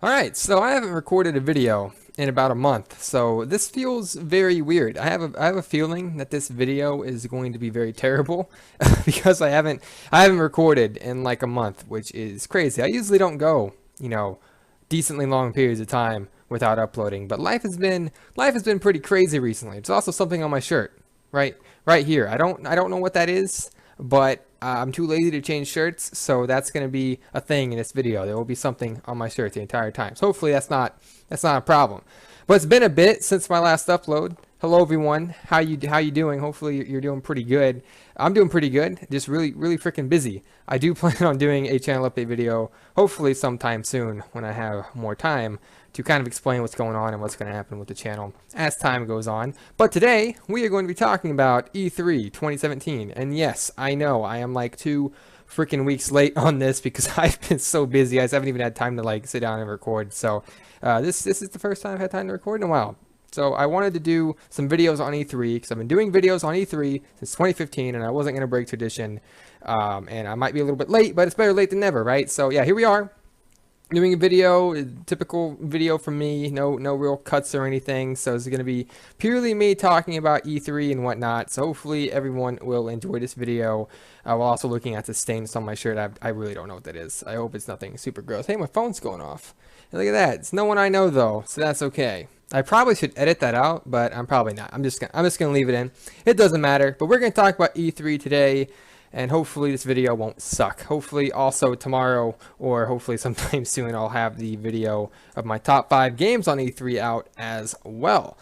Alright, so I haven't recorded a video in about a month, so this feels very weird. I have a feeling that this video is going to be very terrible because I haven't recorded in like a month, which is crazy. I usually don't go, decently long periods of time without uploading, but life has been pretty crazy recently. It's also something on my shirt, right here. I don't know what that is, but I'm too lazy to change shirts, so that's going to be a thing in this video. There will be something on my shirt the entire time. So hopefully that's not a problem. But it's been a bit since my last upload. Hello everyone. How you doing? Hopefully you're doing pretty good. I'm doing pretty good. Just really freaking busy. I do plan on doing a channel update video hopefully sometime soon when I have more time to kind of explain what's going on and what's going to happen with the channel as time goes on. But today, we are going to be talking about E3 2017. And yes, I know, I am like 2 freaking weeks late on this because I've been so busy. I just haven't even had time to like sit down and record. So this is the first time I've had time to record in a while. So I wanted to do some videos on E3 because I've been doing videos on E3 since 2015 and I wasn't going to break tradition. And I might be a little bit late, but it's better late than never, right? So yeah, here we are. Doing a video, a typical video from me, no real cuts or anything, so it's going to be purely me talking about E3 and whatnot, so hopefully everyone will enjoy this video. While also looking at the stains on my shirt. I really don't know what that is. I hope it's nothing super gross. Hey, my phone's going off. Hey, look at that. It's no one I know though, so that's okay. I probably should edit that out, but I'm probably not. I'm just gonna leave it in. It doesn't matter, but we're gonna talk about E3 today. And hopefully this video won't suck. Hopefully also tomorrow or hopefully sometime soon I'll have the video of my top 5 games on E3 out as well.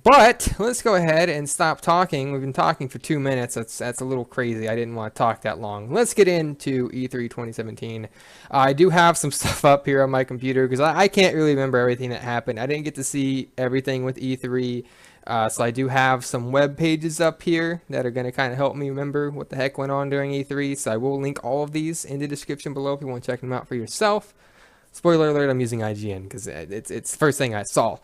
But let's go ahead and stop talking. We've been talking for 2 minutes. That's a little crazy. I didn't want to talk that long. Let's get into E3 2017. I do have some stuff up here on my computer because I can't really remember everything that happened. I didn't get to see everything with E3. So I do have some web pages up here that are going to kind of help me remember what the heck went on during E3. So I will link all of these in the description below if you want to check them out for yourself. Spoiler alert, I'm using IGN because it's the first thing I saw.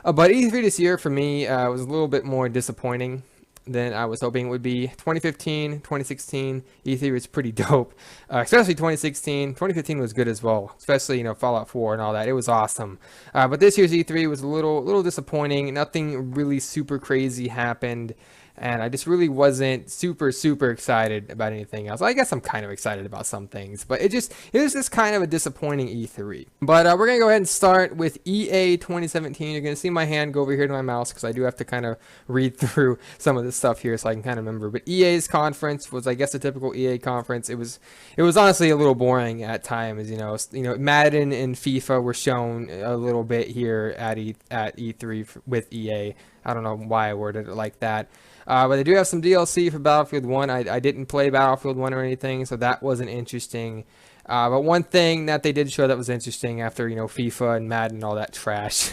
But E3 this year for me was a little bit more disappointing than I was hoping it would be. 2015, 2016, E3 was pretty dope, especially 2016. 2015 was good as well, especially Fallout 4 and all that. It was awesome. But this year's E3 was a little disappointing. Nothing really super crazy happened. And I just really wasn't super excited about anything else. I guess I'm kind of excited about some things, but it was just kind of a disappointing E3. But we're going to go ahead and start with EA 2017. You're going to see my hand go over here to my mouse because I do have to kind of read through some of this stuff here so I can kind of remember. But EA's conference was, I guess, a typical EA conference. It was honestly a little boring at times. Madden and FIFA were shown a little bit here at E3 with EA. I don't know why I worded it like that. But they do have some DLC for Battlefield 1. I didn't play Battlefield 1 or anything, so that wasn't interesting. But one thing that they did show that was interesting after, FIFA and Madden and all that trash,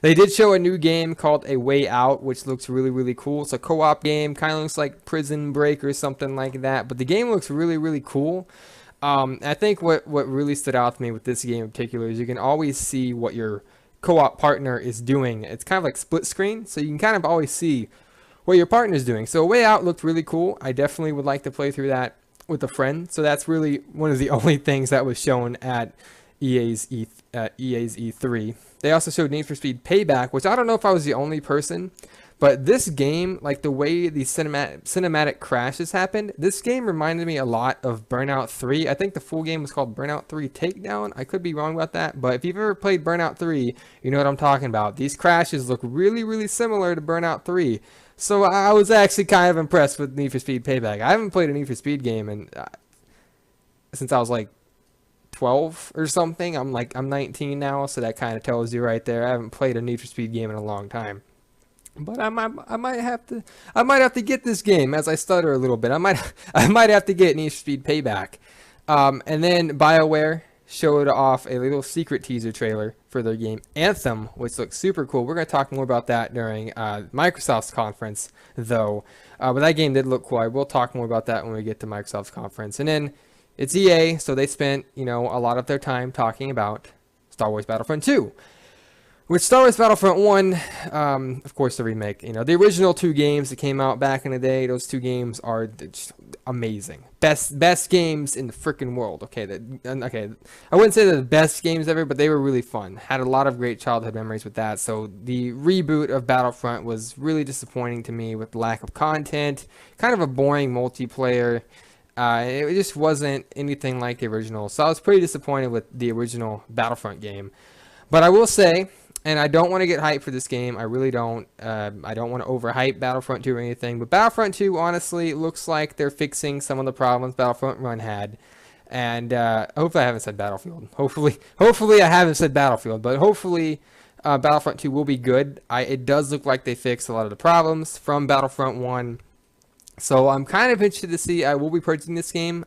they did show a new game called A Way Out, which looks really cool. It's a co-op game, kind of looks like Prison Break or something like that, but the game looks really cool. I think what really stood out to me with this game in particular is you can always see what your co-op partner is doing. It's kind of like split screen, so you can kind of always see what your partner's doing. So A Way Out looked really cool. I definitely would like to play through that with a friend. So that's really one of the only things that was shown at EA's E3. They also showed Need for Speed Payback, which I don't know if I was the only person, but this game, like the way the cinematic crashes happened, this game reminded me a lot of Burnout 3. I think the full game was called Burnout 3 Takedown. I could be wrong about that, but if you've ever played Burnout 3, you know what I'm talking about. These crashes look really similar to Burnout 3. So I was actually kind of impressed with Need for Speed Payback. I haven't played a Need for Speed game since I was like 12 or something. I'm 19 now, so that kind of tells you right there. I haven't played a Need for Speed game in a long time. But I might have to get this game as I stutter a little bit. I might have to get Need for Speed Payback. And then BioWare showed off a little secret teaser trailer for their game Anthem, which looks super cool. We're going to talk more about that during Microsoft's conference, though. But that game did look cool. I will talk more about that when we get to Microsoft's conference. And then it's EA, so they spent a lot of their time talking about Star Wars Battlefront 2. With Star Wars Battlefront 1, of course, the remake. You know, the original two games that came out back in the day, those two games are just amazing. Best games in the freaking world. Okay, I wouldn't say they're the best games ever, but they were really fun. Had a lot of great childhood memories with that. So the reboot of Battlefront was really disappointing to me with lack of content, kind of a boring multiplayer. It just wasn't anything like the original. So I was pretty disappointed with the original Battlefront game. But I will say, and I don't want to get hyped for this game. I really don't. I don't want to overhype Battlefront 2 or anything. But Battlefront 2, honestly, looks like they're fixing some of the problems Battlefront 1 had. And hopefully I haven't said Battlefield. Hopefully I haven't said Battlefield. But hopefully Battlefront 2 will be good. It does look like they fixed a lot of the problems from Battlefront 1. So I'm kind of interested to see. I will be purchasing this game.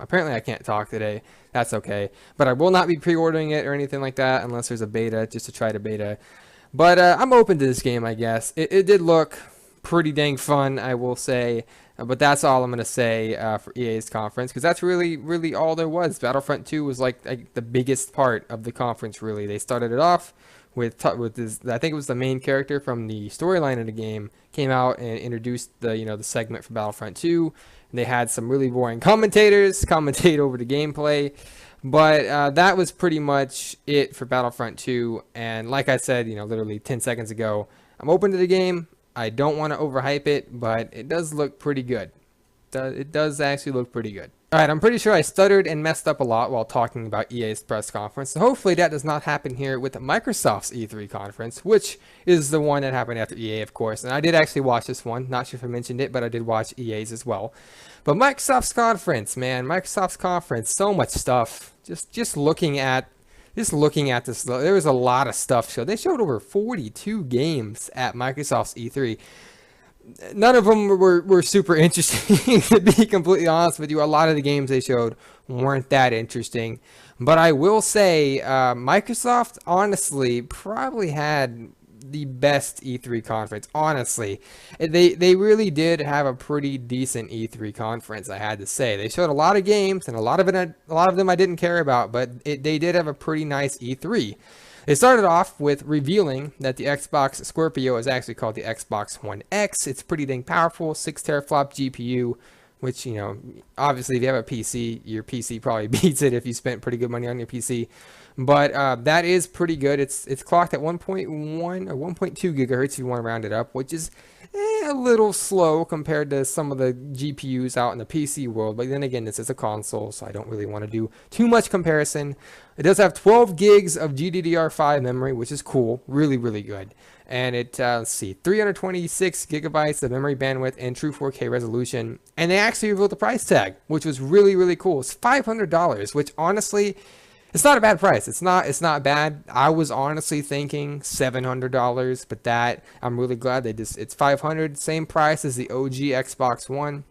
Apparently I can't talk today. That's okay. But I will not be pre-ordering it or anything like that unless there's a beta, just to try the beta. But I'm open to this game, I guess. It did look pretty dang fun, I will say. But that's all I'm going to say for EA's conference, because that's really all there was. Battlefront 2 was like the biggest part of the conference, really. They started it off with this. I think it was the main character from the storyline of the game came out and introduced the segment for Battlefront 2. They had some really boring commentators commentate over the gameplay, but that was pretty much it for Battlefront 2. And like I said, literally 10 seconds ago, I'm open to the game. I don't want to overhype it, but it does look pretty good. It does actually look pretty good. Alright, I'm pretty sure I stuttered and messed up a lot while talking about EA's press conference, so hopefully that does not happen here with Microsoft's E3 conference, which is the one that happened after EA, of course. And I did actually watch this one. Not sure if I mentioned it, but I did watch EA's as well. But Microsoft's conference, man, so much stuff. Just looking at this, there was a lot of stuff showed. They showed over 42 games at Microsoft's E3. None of them were super interesting, to be completely honest with you. A lot of the games they showed weren't that interesting. But I will say, Microsoft honestly probably had the best E3 conference. Honestly, they really did have a pretty decent E3 conference, I had to say. They showed a lot of games, and a lot of them I didn't care about, but they did have a pretty nice E3. They started off with revealing that the Xbox Scorpio is actually called the Xbox One X. It's pretty dang powerful, 6 teraflop GPU, which, obviously if you have a PC, your PC probably beats it if you spent pretty good money on your PC. But that is pretty good. It's clocked at 1.1 or 1.2 gigahertz if you want to round it up, which is a little slow compared to some of the GPUs out in the PC world. But then again, this is a console, so I don't really want to do too much comparison. It does have 12 gigs of GDDR5 memory, which is cool, really good. And it, let's see, 326 gigabytes of memory bandwidth and true 4K resolution. And they actually revealed the price tag, which was really cool. It's $500, which honestly, it's not a bad price. It's not bad. I was honestly thinking $700, but that I'm really glad it's $500, same price as the OG Xbox One.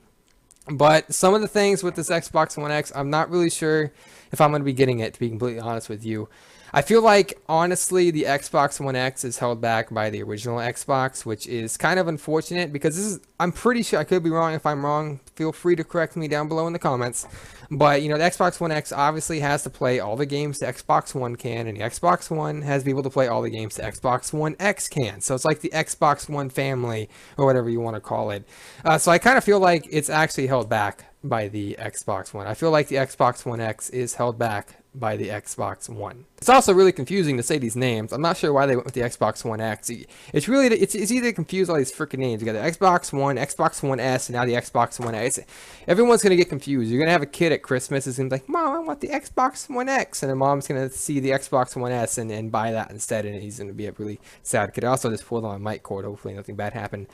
But some of the things with this Xbox One X, I'm not really sure if I'm going to be getting it, to be completely honest with you. I feel like, honestly, the Xbox One X is held back by the original Xbox, which is kind of unfortunate because I'm pretty sure, I could be wrong. If I'm wrong, feel free to correct me down below in the comments. But, the Xbox One X obviously has to play all the games the Xbox One can, and the Xbox One has to be able to play all the games the Xbox One X can. So it's like the Xbox One family, or whatever you want to call it. So I kind of feel like it's actually held back by the Xbox One. I feel like the Xbox One X is held back by the Xbox One. It's also really confusing to say these names. I'm not sure why they went with the Xbox One X. It's easy to confuse all these freaking names. You got the Xbox One, Xbox One S, and now the Xbox One X. Everyone's gonna get confused. You're gonna have a kid at Christmas who's gonna be like, "Mom, I want the Xbox One X," and the mom's gonna see the Xbox One S and buy that instead, and he's gonna be a really sad kid. I also just pulled on my mic cord. Hopefully nothing bad happened.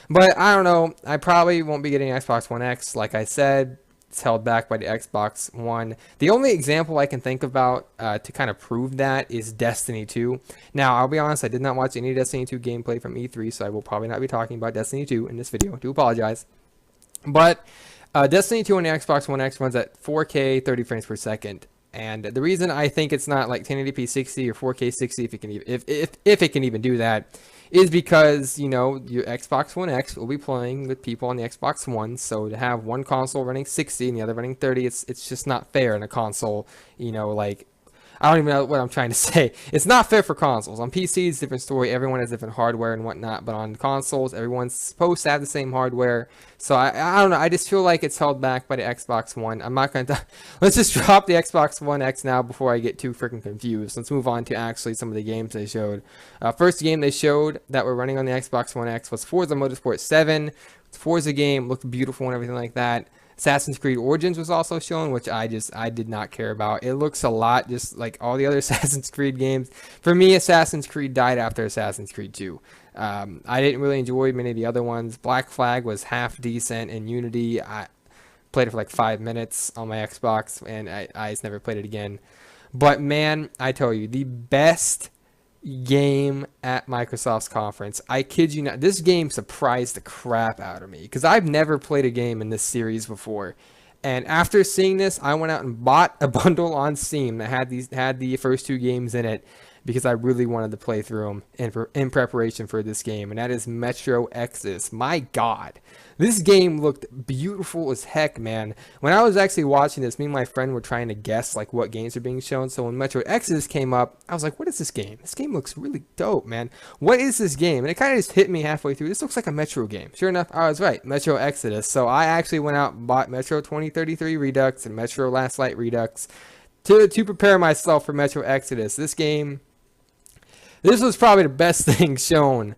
But I don't know. I probably won't be getting Xbox One X. Like I said, it's held back by the Xbox One. The only example I can think about to kind of prove that is Destiny 2. Now, I'll be honest, I did not watch any Destiny 2 gameplay from E3, so I will probably not be talking about Destiny 2 in this video. I do apologize. But Destiny 2 on the Xbox One X runs at 4K 30 frames per second. And the reason I think it's not like 1080p 60 or 4K 60, if it can even do that, is because, your Xbox One X will be playing with people on the Xbox One. So to have one console running 60 and the other running 30, it's just not fair in a console. I don't even know what I'm trying to say. It's not fair for consoles. On PCs, different story. Everyone has different hardware and whatnot. But on consoles, everyone's supposed to have the same hardware. So I don't know. I just feel like it's held back by the Xbox One. I'm not going to... Let's just drop the Xbox One X now before I get too freaking confused. Let's move on to actually some of the games they showed. First game they showed that were running on the Xbox One X was Forza Motorsport 7. Forza game looked beautiful and everything like that. Assassin's Creed Origins was also shown, which I did not care about. It looks a lot just like all the other Assassin's Creed games. For me, Assassin's Creed died after Assassin's Creed 2. I didn't really enjoy many of the other ones. Black Flag was half decent, and Unity, I played it for like 5 minutes on my Xbox, and I just never played it again. But man, I tell you, the best game at Microsoft's conference, I kid you not, this game surprised the crap out of me because I've never played a game in this series before. And after seeing this, I went out and bought a bundle on Steam that had the first 2 games in it because I really wanted to play through them in preparation for this game, and that is Metro Exodus. My God, this game looked beautiful as heck, man. When I was actually watching this, me and my friend were trying to guess like what games are being shown. So when Metro Exodus came up, I was like, what is this game? This game looks really dope, man. What is this game? And it kind of just hit me halfway through. This looks like a Metro game. Sure enough, I was right. Metro Exodus. So I actually went out and bought Metro 2033 Redux and Metro Last Light Redux to prepare myself for Metro Exodus. This was probably the best thing shown,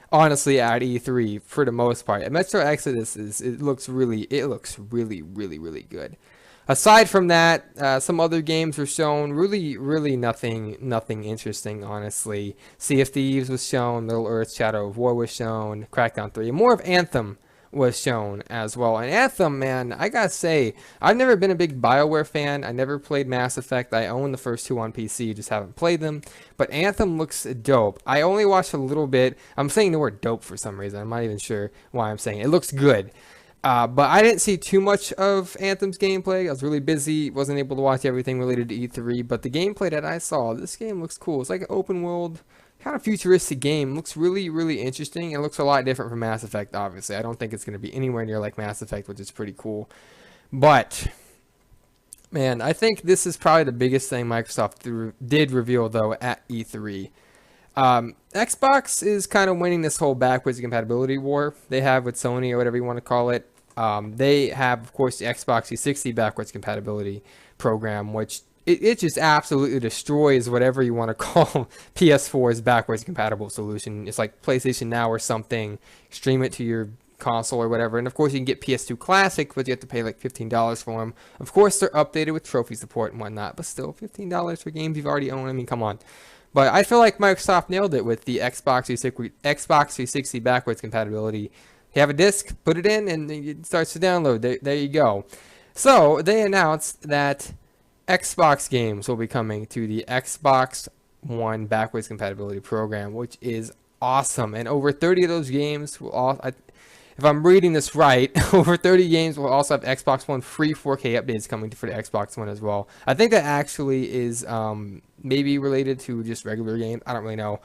honestly, at E3 for the most part. And Metro Exodus it looks really, really good. Aside from that, some other games were shown. Really nothing interesting, honestly. Sea of Thieves was shown. Middle Earth: Shadow of War was shown. Crackdown 3. And more of Anthem was shown as well. And Anthem, man, I gotta say, I've never been a big BioWare fan. I never played Mass Effect. I own the first 2 on PC, just haven't played them. But Anthem looks dope. I only watched a little bit. I'm saying the word dope for some reason. I'm not even sure why I'm saying it. It looks good. But I didn't see too much of Anthem's gameplay. I was really busy, wasn't able to watch everything related to E3. But the gameplay that I saw, this game looks cool. It's like an open world, kind of futuristic game. Looks really interesting. It looks a lot different from Mass Effect, obviously. I don't think it's going to be anywhere near like Mass Effect, which is pretty cool. But man, I think this is probably the biggest thing Microsoft did reveal though at E3. Xbox is kind of winning this whole backwards compatibility war they have with Sony, or whatever you want to call it. They have, of course, the Xbox 360 backwards compatibility program, which it just absolutely destroys whatever you want to call PS4's backwards compatible solution. It's like PlayStation Now or something. Stream it to your console or whatever. And of course, you can get PS2 Classic, but you have to pay like $15 for them. Of course, they're updated with trophy support and whatnot, but still, $15 for games you've already owned. I mean, come on. But I feel like Microsoft nailed it with the Xbox 360 backwards compatibility. You have a disc, put it in, and it starts to download. There you go. So they announced that Xbox games will be coming to the Xbox One backwards compatibility program, which is awesome. And over 30 of those games will all, if I'm reading this right, over 30 games will also have Xbox One free 4K updates coming for the Xbox One as well. I think that actually is maybe related to just regular games. I don't really know.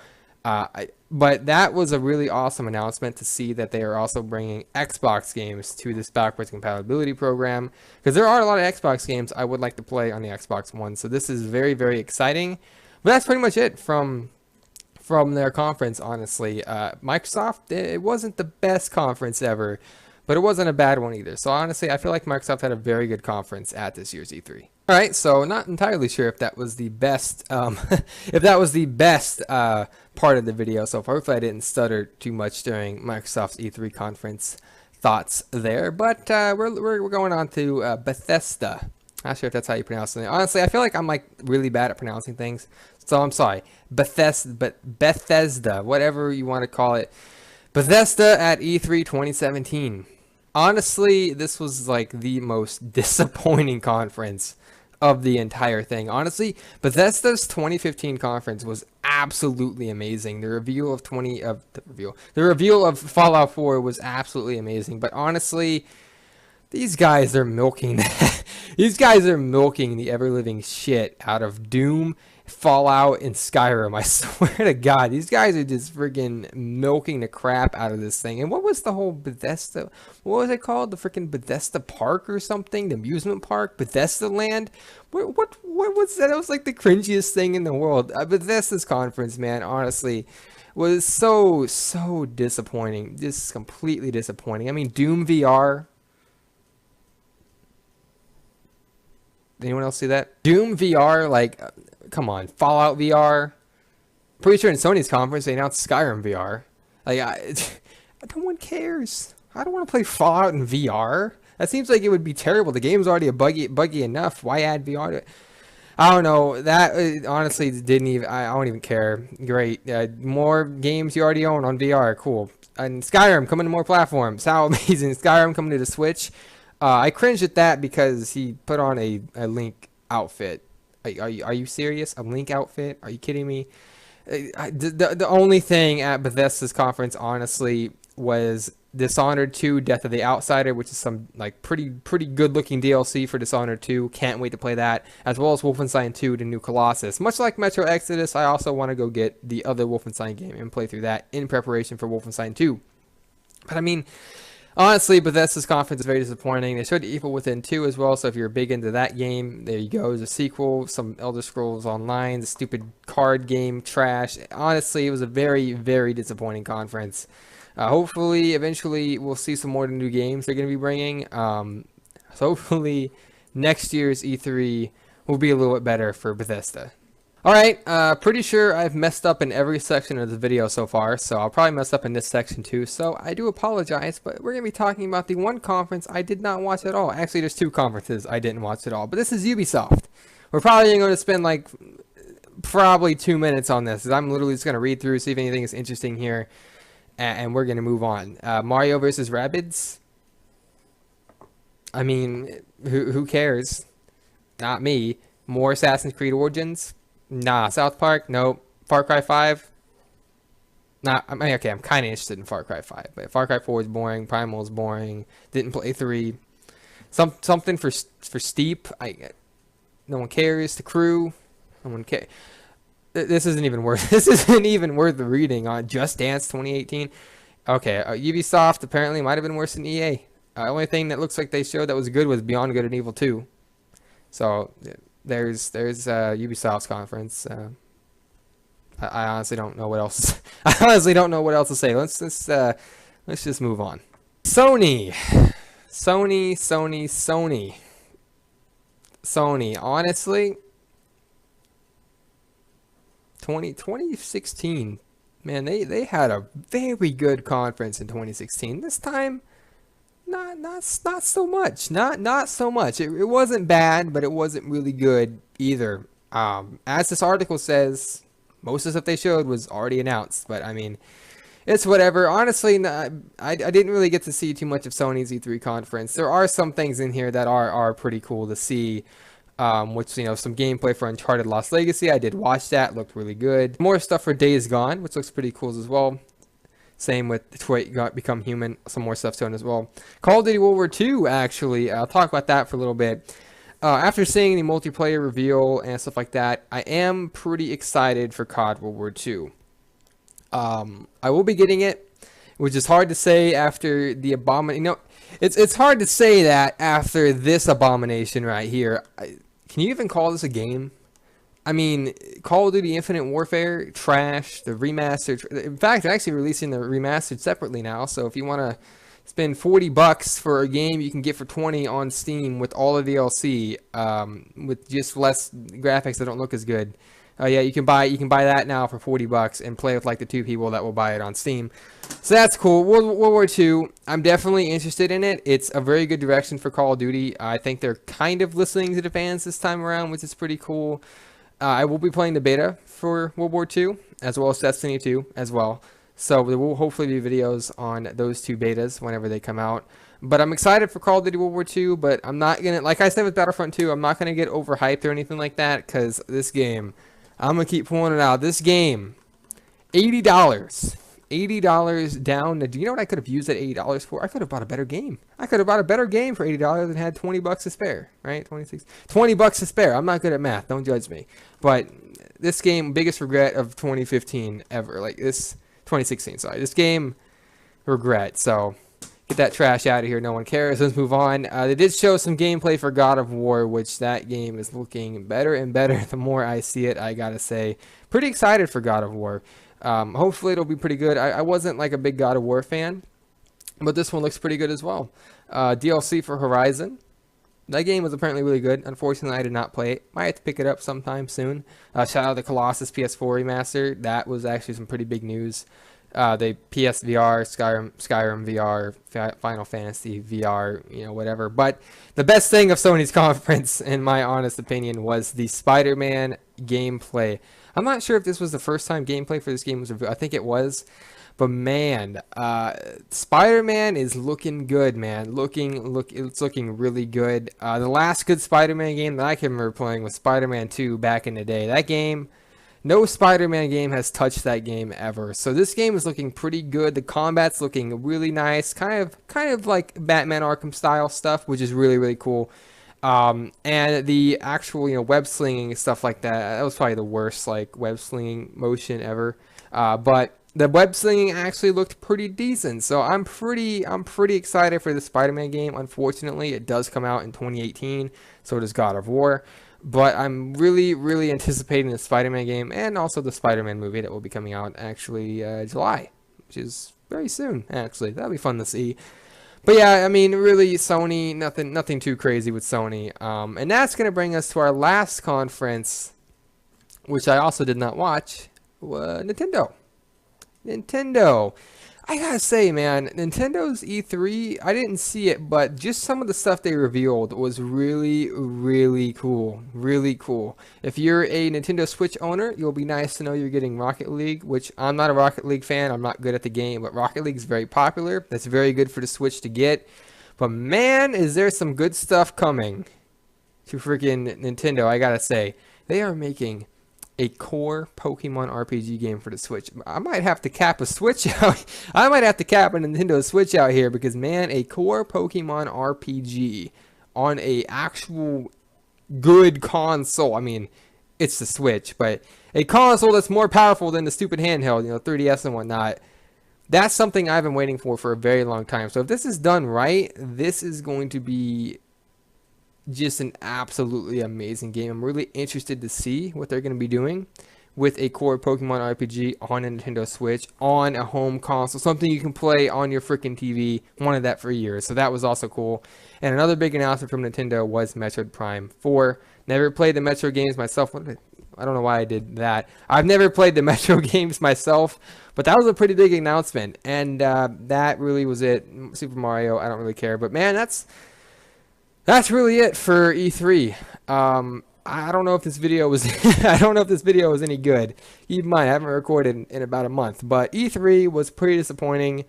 But that was a really awesome announcement to see that they are also bringing Xbox games to this backwards compatibility program, because there are a lot of Xbox games I would like to play on the Xbox One. So this is very exciting. But that's pretty much it from their conference, honestly. Microsoft, it wasn't the best conference ever, but it wasn't a bad one either. So honestly, I feel like Microsoft had a very good conference at this year's E3. All right, so not entirely sure if that was the best, if that was the best part of the video. So hopefully I didn't stutter too much during Microsoft's E3 conference thoughts there. But we're going on to Bethesda. Not sure if that's how you pronounce it. Honestly, I feel like I'm like really bad at pronouncing things, so I'm sorry. Bethesda, whatever you want to call it. Bethesda at E3 2017. Honestly, this was like the most disappointing conference of the entire thing. Honestly, Bethesda's 2015 conference was absolutely amazing. The reveal of Fallout 4 was absolutely amazing. But honestly, these guys are milking These guys are milking the ever-living shit out of Doom, Fallout, and Skyrim. I swear to God, these guys are just freaking milking the crap out of this thing. And what was the whole Bethesda? What was it called? The freaking Bethesda Park or something? The amusement park? Bethesda Land? What was that? It was like the cringiest thing in the world. Bethesda's conference, man, honestly, was so disappointing. Just completely disappointing. I mean, Doom VR. Anyone else see that? Doom VR, like, come on. Fallout VR. Pretty sure in Sony's conference they announced Skyrim VR. Like, no one cares. I don't want to play Fallout in VR. That seems like it would be terrible. The game's already buggy enough. Why add VR to it? I don't know. That honestly didn't even. I don't even care. Great. More games you already own on VR. Cool. And Skyrim coming to more platforms. How amazing! Skyrim coming to the Switch. I cringed at that because he put on a Link outfit. Are you serious? A Link outfit? Are you kidding me? The only thing at Bethesda's conference, honestly, was Dishonored 2: Death of the Outsider, which is some like pretty good looking DLC for Dishonored 2. Can't wait to play that, as well as Wolfenstein 2: The New Colossus. Much like Metro Exodus, I also want to go get the other Wolfenstein game and play through that in preparation for Wolfenstein 2. But I mean, honestly, Bethesda's conference is very disappointing. They showed Evil Within 2 as well, so if you're big into that game, there you go. There's a sequel, some Elder Scrolls Online, the stupid card game trash. Honestly, it was a very disappointing conference. Hopefully, eventually, we'll see some more new games they're going to be bringing. So hopefully, next year's E3 will be a little bit better for Bethesda. Alright, pretty sure I've messed up in every section of the video so far, so I'll probably mess up in this section too, so I do apologize, but we're going to be talking about the one conference I did not watch at all. Actually, there's two conferences I didn't watch at all, but this is Ubisoft. We're probably going to spend like probably 2 minutes on this, because I'm literally just going to read through, see if anything is interesting here, and we're going to move on. Mario vs. Rabbids? I mean, who cares? Not me. More Assassin's Creed Origins? Nah. South Park? Nope. Far Cry 5? Nah. I mean, okay, I'm kind of interested in Far Cry 5, but Far Cry 4 is boring. Primal is boring. Didn't play 3. Something for Steep. No one cares. The Crew? No one cares. This isn't even worth. This isn't even worth the reading on Just Dance 2018. Okay, Ubisoft apparently might have been worse than EA. The only thing that looks like they showed that was good was Beyond Good and Evil 2. So there's Ubisoft's conference. I honestly don't know what else. I honestly don't know what else to say. Let's just move on. Sony. Honestly, 2016, man, they had a very good conference in 2016. This time, not so much. Not so much. It wasn't bad, but it wasn't really good either. As this article says, most of the stuff they showed was already announced. But I mean, it's whatever. Honestly, I didn't really get to see too much of Sony's E3 conference. There are some things in here that are pretty cool to see. Which, you know, some gameplay for Uncharted Lost Legacy. I did watch that. Looked really good. More stuff for Days Gone, which looks pretty cool as well. Same with Detroit Become Human. Some more stuff shown as well. Call of Duty World War II, actually. I'll talk about that for a little bit. After seeing the multiplayer reveal and stuff like that, I am pretty excited for COD World War II. I will be getting it, which is hard to say after the abomination. You know, it's hard to say that after this abomination right here. Can you even call this a game? I mean, Call of Duty Infinite Warfare, trash, the remastered. In fact, they're actually releasing the remastered separately now. So if you want to spend $40 for a game you can get for $20 on Steam with all the DLC, with just less graphics that don't look as good. Yeah, you can buy that now for $40 and play with like the 2 people that will buy it on Steam. So that's cool. World War II, I'm definitely interested in it. It's a very good direction for Call of Duty. I think they're kind of listening to the fans this time around, which is pretty cool. I will be playing the beta for World War II, as well as Destiny 2 as well. So there will hopefully be videos on those 2 betas whenever they come out. But I'm excited for Call of Duty World War II, but I'm not going to, like I said with Battlefront 2, I'm not going to get overhyped or anything like that, because this game, I'm going to keep pulling it out. This game, $80. $80 down. Do you know what I could have used that $80 for? I could have bought a better game. I could have bought a better game for $80 and had 20 bucks to spare, right? 20 bucks to spare. I'm not good at math. Don't judge me. But this game, biggest regret of 2015 ever. Like this, 2016, sorry. This game, regret. So get that trash out of here. No one cares. Let's move on. They did show some gameplay for God of War, which that game is looking better and better the more I see it, I gotta say. Pretty excited for God of War. Hopefully it'll be pretty good. I wasn't like a big God of War fan, but this one looks pretty good as well. DLC for Horizon. That game was apparently really good. Unfortunately, I did not play it. Might have to pick it up sometime soon. Shout out to Colossus PS4 remaster. That was actually some pretty big news. They PSVR, Skyrim VR, Final Fantasy VR, you know, whatever. But the best thing of Sony's conference, in my honest opinion, was the Spider-Man gameplay. I'm not sure if this was the first time gameplay for this game was revealed. I think it was. But man, Spider-Man is looking good, man. It's looking really good. The last good Spider-Man game that I can remember playing was Spider-Man 2 back in the day. That game, no Spider-Man game has touched that game ever. So this game is looking pretty good. The combat's looking really nice, kind of like Batman Arkham style stuff, which is really, really cool. And the actual, you know, web slinging and stuff like that was probably the worst like web slinging motion ever. But the web slinging actually looked pretty decent, so I'm pretty excited for the Spider-Man game. Unfortunately, it does come out in 2018, so does God of War. But I'm really anticipating the Spider-Man game and also the Spider-Man movie that will be coming out actually July, which is very soon. Actually, that'll be fun to see. But yeah, I mean, really, Sony, nothing too crazy with Sony. And that's gonna bring us to our last conference, which I also did not watch. Nintendo. I gotta say, man, Nintendo's E3, I didn't see it, but just some of the stuff they revealed was really cool. Really cool. If you're a Nintendo Switch owner, you'll be nice to know you're getting Rocket League, which I'm not a Rocket League fan. I'm not good at the game, but Rocket League is very popular. That's very good for the Switch to get. But man, is there some good stuff coming to freaking Nintendo, I gotta say. They are making a core Pokemon RPG game for the Switch. I might have to cap a Switch out. I might have to cap a Nintendo Switch out here because, man, a core Pokemon RPG on a actual good console. I mean, it's the Switch, but a console that's more powerful than the stupid handheld, you know, 3DS and whatnot. That's something I've been waiting for a very long time. So if this is done right, this is going to be just an absolutely amazing game. I'm really interested to see what they're going to be doing with a core Pokemon RPG on a Nintendo Switch on a home console, something you can play on your freaking TV. Wanted that for years, so that was also cool. And another big announcement from Nintendo was Metroid Prime 4. Never played the Metro games myself. I don't know why I did that. I've never played the Metro games myself, but that was a pretty big announcement, and that really was it. Super Mario, I don't really care, but man, that's really it for E3. I don't know if this video was I don't know if this video was any good. Keep in mind, I haven't recorded in about a month, but E3 was pretty disappointing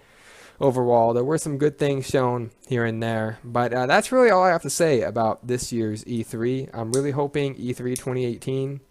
overall. There were some good things shown here and there, but that's really all I have to say about this year's E3. I'm really hoping E3 2018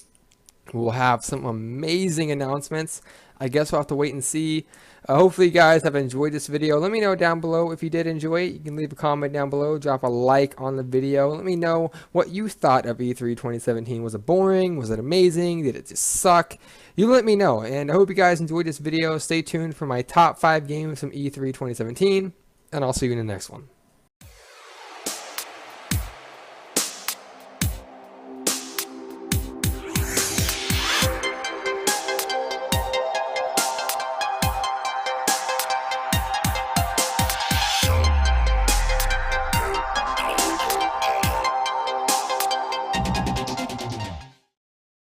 will have some amazing announcements. I guess we'll have to wait and see. Hopefully you guys have enjoyed this video. Let me know down below if you did enjoy it. You can leave a comment down below, drop a like on the video. Let me know what you thought of E3 2017. Was it boring? Was it amazing? Did it just suck? You let me know. And I hope you guys enjoyed this video. Stay tuned for my top 5 games from E3 2017. And I'll see you in the next one.